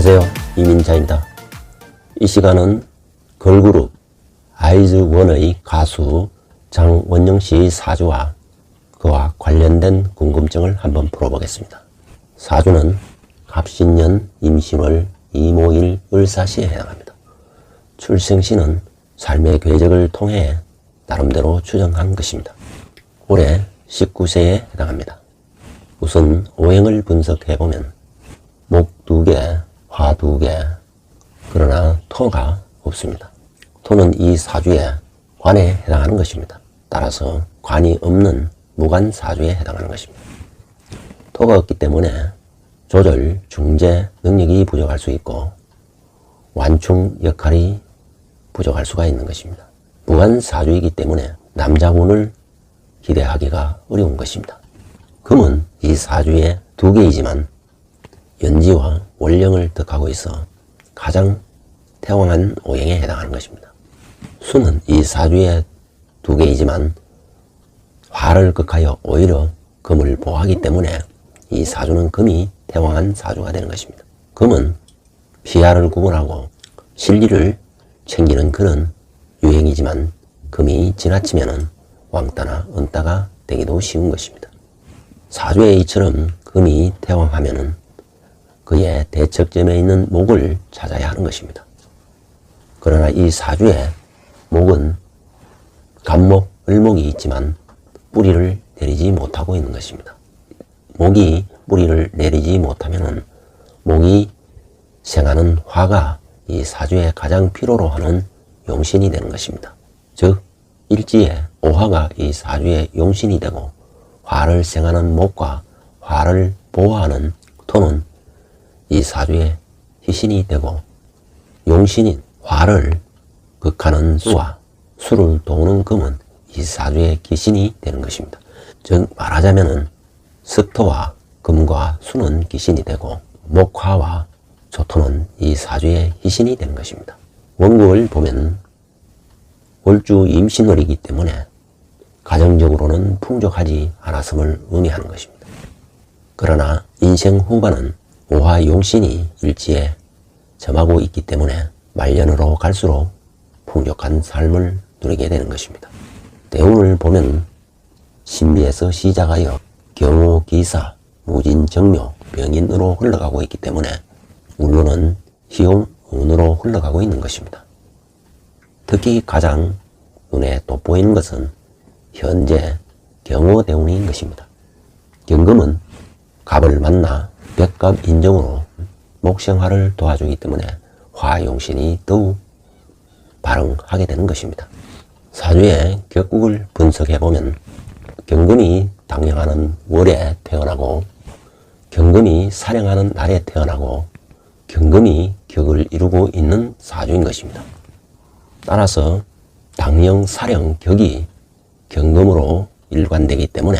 안녕하세요, 이민자입니다. 이 시간은 걸그룹 아이즈원의 가수 장원영씨 사주와 그와 관련된 궁금증을 한번 풀어보겠습니다. 사주는 갑신년 임신월 이모일 을사시에 해당합니다. 출생시는 삶의 궤적을 통해 나름대로 추정한 것입니다. 올해 19세에 해당합니다. 우선 오행을 분석해보면 목 2개, 화 2개, 그러나 토가 없습니다. 토는 이 사주의 관에 해당하는 것입니다. 따라서 관이 없는 무관 사주에 해당하는 것입니다. 토가 없기 때문에 조절, 중재 능력이 부족할 수 있고 완충 역할이 부족할 수가 있는 것입니다. 무관 사주이기 때문에 남자분을 기대하기가 어려운 것입니다. 금은 이 사주의 2개이지만 연지와 월령을 득하고 있어 가장 태왕한 오행에 해당하는 것입니다. 수는 이 사주의 2개이지만 화를 극하여 오히려 금을 보호하기 때문에 이 사주는 금이 태왕한 사주가 되는 것입니다. 금은 피하를 구분하고 실리를 챙기는 그런 유행이지만 금이 지나치면 왕따나 은따가 되기도 쉬운 것입니다. 사주에 이처럼 금이 태왕하면 그의 대척점에 있는 목을 찾아야 하는 것입니다. 그러나 이 사주에 목은 간목, 을목이 있지만 뿌리를 내리지 못하고 있는 것입니다. 목이 뿌리를 내리지 못하면 목이 생하는 화가 이 사주에 가장 필요로 하는 용신이 되는 것입니다. 즉 일지에 오화가 이 사주의 용신이 되고 화를 생하는 목과 화를 보호하는 토는 이 사주의 희신이 되고 용신인 화를 극하는 수와 수를 도우는 금은 이 사주의 기신이 되는 것입니다. 즉 말하자면 습토와 금과 수는 기신이 되고 목화와 조토는 이 사주의 희신이 되는 것입니다. 원국을 보면 월주 임신월이기 때문에 가정적으로는 풍족하지 않았음을 의미하는 것입니다. 그러나 인생 후반은 오화 용신이 일지에 점하고 있기 때문에 말년으로 갈수록 풍족한 삶을 누리게 되는 것입니다. 대운을 보면 신비에서 시작하여 경호, 기사, 무진, 정묘, 병인으로 흘러가고 있기 때문에 운로는 희용, 운으로 흘러가고 있는 것입니다. 특히 가장 눈에 돋보이는 것은 현재 경호 대운인 것입니다. 경금은 갑을 만나 백갑 인정으로 목생화를 도와주기 때문에 화용신이 더욱 발흥하게 되는 것입니다. 사주의 격국을 분석해보면 경금이 당령하는 월에 태어나고 경금이 사령하는 날에 태어나고 경금이 격을 이루고 있는 사주인 것입니다. 따라서 당령, 사령, 격이 경금으로 일관되기 때문에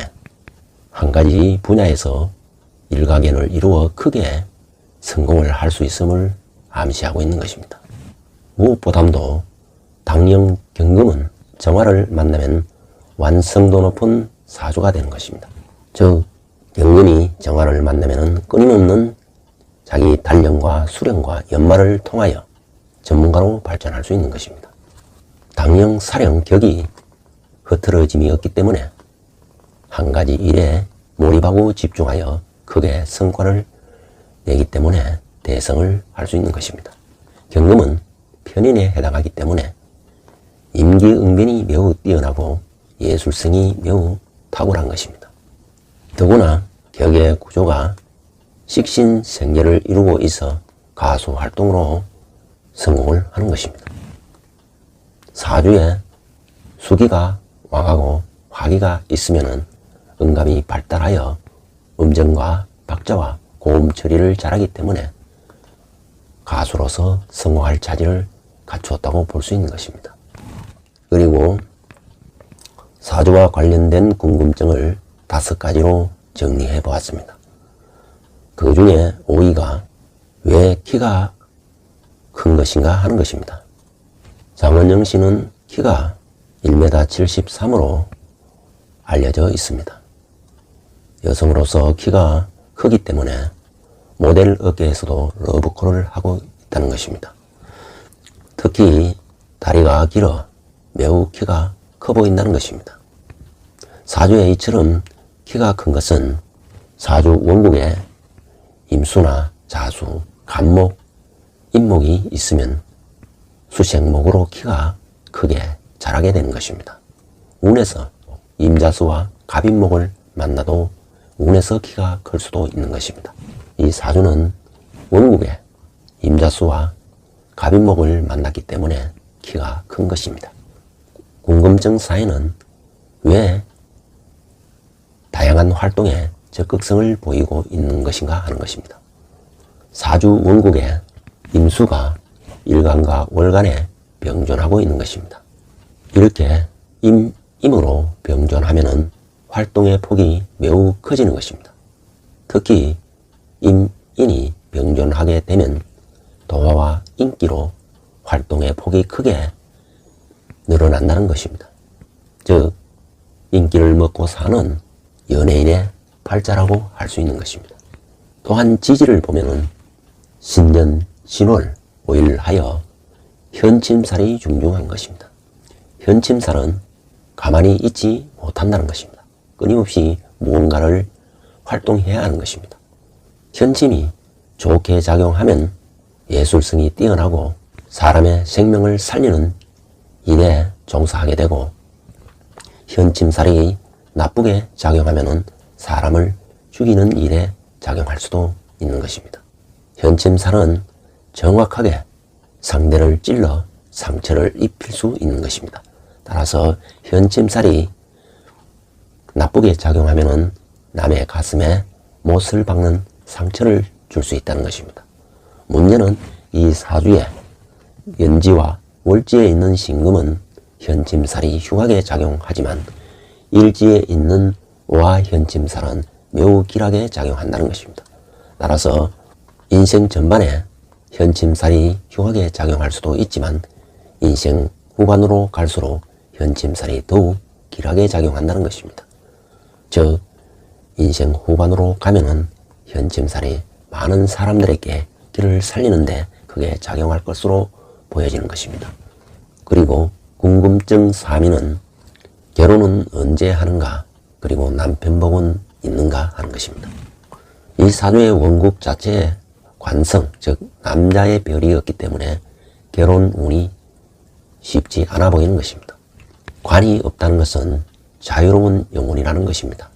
한 가지 분야에서 일가견을 이루어 크게 성공을 할 수 있음을 암시하고 있는 것입니다. 무엇보다도 당령 경금은 정화를 만나면 완성도 높은 사주가 되는 것입니다. 즉 경금이 정화를 만나면 끊임없는 자기 단령과 수령과 연말을 통하여 전문가로 발전할 수 있는 것입니다. 당령, 사령, 격이 흐트러짐이 없기 때문에 한 가지 일에 몰입하고 집중하여 크게 성과를 내기 때문에 대성을 할 수 있는 것입니다. 경금은 편인에 해당하기 때문에 임기응변이 매우 뛰어나고 예술성이 매우 탁월한 것입니다. 더구나 격의 구조가 식신생재를 이루고 있어 가수 활동으로 성공을 하는 것입니다. 사주에 수기가 왕하고 화기가 있으면 음감이 발달하여 음정과 박자와 고음 처리를 잘하기 때문에 가수로서 성공할 자질을 갖추었다고 볼 수 있는 것입니다. 그리고 사주와 관련된 궁금증을 5가지로 정리해 보았습니다. 그 중에 5위가 왜 키가 큰 것인가 하는 것입니다. 장원영 씨는 키가 1m 73으로 알려져 있습니다. 여성으로서 키가 크기 때문에 모델 업계에서도 러브콜을 하고 있다는 것입니다. 특히 다리가 길어 매우 키가 커 보인다는 것입니다. 사주에 이처럼 키가 큰 것은 사주 원국에 임수나 자수, 간목, 임목이 있으면 수생목으로 키가 크게 자라게 되는 것입니다. 운에서 임자수와 갑인목을 만나도 운에서 키가 클 수도 있는 것입니다. 이 사주는 원국에 임자수와 갑인목을 만났기 때문에 키가 큰 것입니다. 궁금증 사회는 왜 다양한 활동에 적극성을 보이고 있는 것인가 하는 것입니다. 사주 원국에 임수가 일간과 월간에 병존하고 있는 것입니다. 이렇게 임으로 병존하면은 활동의 폭이 매우 커지는 것입니다. 특히 임인이 병존하게 되면 도화와 인기로 활동의 폭이 크게 늘어난다는 것입니다. 즉 인기를 먹고 사는 연예인의 팔자라고 할 수 있는 것입니다. 또한 지지를 보면은 신년, 신월, 오일하여 현침살이 중중한 것입니다. 현침살은 가만히 있지 못한다는 것입니다. 끊임없이 무언가를 활동해야 하는 것입니다. 현침이 좋게 작용하면 예술성이 뛰어나고 사람의 생명을 살리는 일에 종사하게 되고, 현침살이 나쁘게 작용하면 사람을 죽이는 일에 작용할 수도 있는 것입니다. 현침살은 정확하게 상대를 찔러 상처를 입힐 수 있는 것입니다. 따라서 현침살이 나쁘게 작용하면 남의 가슴에 못을 박는 상처를 줄 수 있다는 것입니다. 문제는 이 사주에 연지와 월지에 있는 신금은 현침살이 흉하게 작용하지만 일지에 있는 와 현침살은 매우 길하게 작용한다는 것입니다. 따라서 인생 전반에 현침살이 흉하게 작용할 수도 있지만 인생 후반으로 갈수록 현침살이 더욱 길하게 작용한다는 것입니다. 즉 인생 후반으로 가면은 현침살이 많은 사람들에게 길을 살리는데 크게 작용할 것으로 보여지는 것입니다. 그리고 궁금증 3위는 결혼은 언제 하는가, 그리고 남편복은 있는가 하는 것입니다. 이 사주의 원국 자체에 관성, 즉 남자의 별이 없기 때문에 결혼 운이 쉽지 않아 보이는 것입니다. 관이 없다는 것은 자유로운 영혼이라는 것입니다.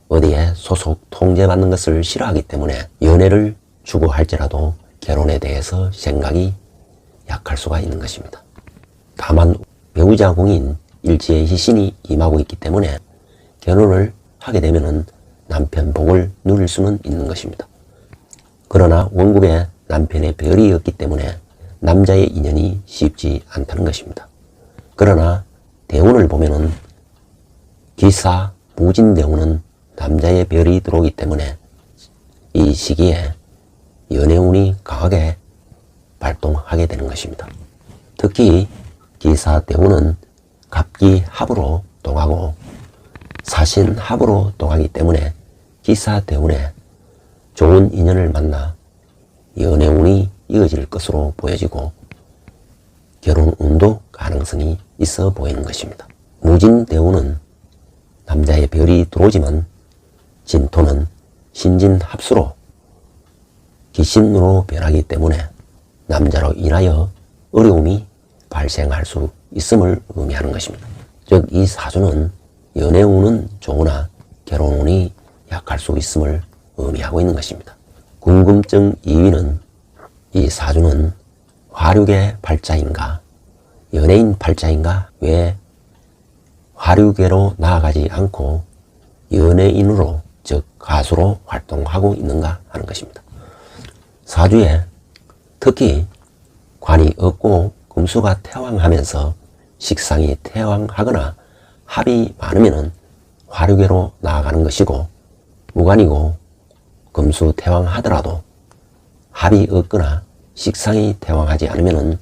어디에 소속, 통제받는 것을 싫어하기 때문에 연애를 추구할지라도 결혼에 대해서 생각이 약할 수가 있는 것입니다. 다만 배우자궁인 일지의 희신이 임하고 있기 때문에 결혼을 하게 되면 남편 복을 누릴 수는 있는 것입니다. 그러나 원국에 남편의 별이 없기 때문에 남자의 인연이 쉽지 않다는 것입니다. 그러나 대운을 보면은 기사, 무진 대운은 남자의 별이 들어오기 때문에 이 시기에 연애운이 강하게 발동하게 되는 것입니다. 특히 기사 대운은 갑기 합으로 동하고 사신 합으로 동하기 때문에 기사 대운에 좋은 인연을 만나 연애운이 이어질 것으로 보여지고 결혼운도 가능성이 있어 보이는 것입니다. 무진 대운은 남자의 별이 들어오지만 진토는 신진 합수로 기신으로 변하기 때문에 남자로 인하여 어려움이 발생할 수 있음을 의미하는 것입니다. 즉 이 사주는 연애운은 좋으나 결혼운이 약할 수 있음을 의미하고 있는 것입니다. 궁금증 2위는 이 사주는 화류계 팔자인가 연예인 팔자인가, 왜 화류계로 나아가지 않고 연예인으로, 즉 가수로 활동하고 있는가 하는 것입니다. 사주에 특히 관이 없고 금수가 태왕하면서 식상이 태왕하거나 합이 많으면 화류계로 나아가는 것이고, 무관이고 금수 태왕하더라도 합이 없거나 식상이 태왕하지 않으면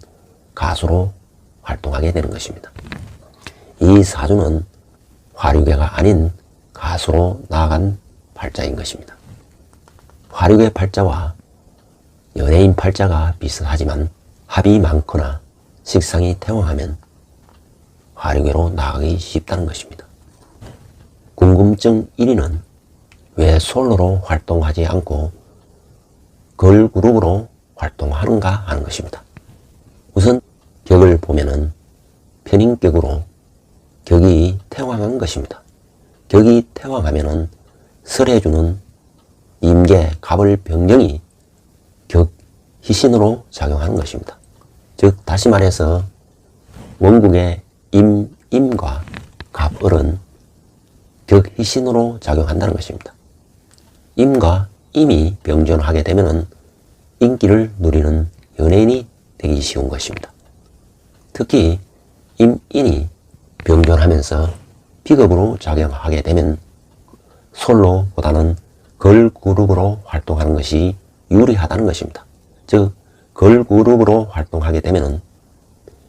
가수로 활동하게 되는 것입니다. 이 사주는 화류계가 아닌 가수로 나아간 팔자인 것입니다. 화력의 팔자와 연예인 팔자가 비슷하지만 합이 많거나 식상이 태왕하면 화력으로 나가기 쉽다는 것입니다. 궁금증 1위는 왜 솔로로 활동하지 않고 걸그룹으로 활동하는가 하는 것입니다. 우선 격을 보면은 편인격으로 격이 태왕한 것입니다. 격이 태왕하면은 설해주는 임계, 갑을 병경이 격, 희신으로 작용하는 것입니다. 즉 다시 말해서 원국의 임과 갑을은 격, 희신으로 작용한다는 것입니다. 임과 임이 병존하게 되면은 인기를 누리는 연예인이 되기 쉬운 것입니다. 특히 임인이 병존하면서 비겁으로 작용하게 되면 솔로보다는 걸그룹으로 활동하는 것이 유리하다는 것입니다. 즉 걸그룹으로 활동하게 되면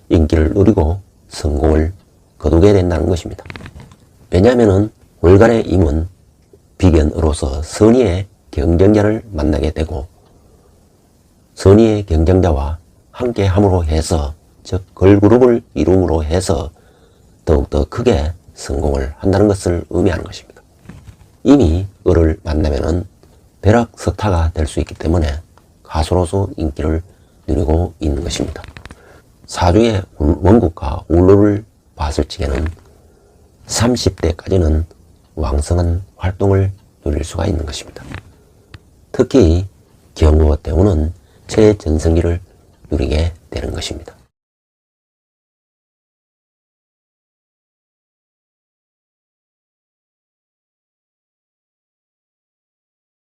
인기를 누리고 성공을 거두게 된다는 것입니다. 왜냐하면 월간의 임은 비견으로서 선의의 경쟁자를 만나게 되고 선의의 경쟁자와 함께 함으로 해서 즉 걸그룹을 이룸으로 해서 더욱더 크게 성공을 한다는 것을 의미하는 것입니다. 이미 을을 만나면은 벼락스타가 될 수 있기 때문에 가수로서 인기를 누리고 있는 것입니다. 사주의 원국과 울로를 봤을 적에는 30대까지는 왕성한 활동을 누릴 수가 있는 것입니다. 특히 경호 때문은 최전성기를 누리게 되는 것입니다.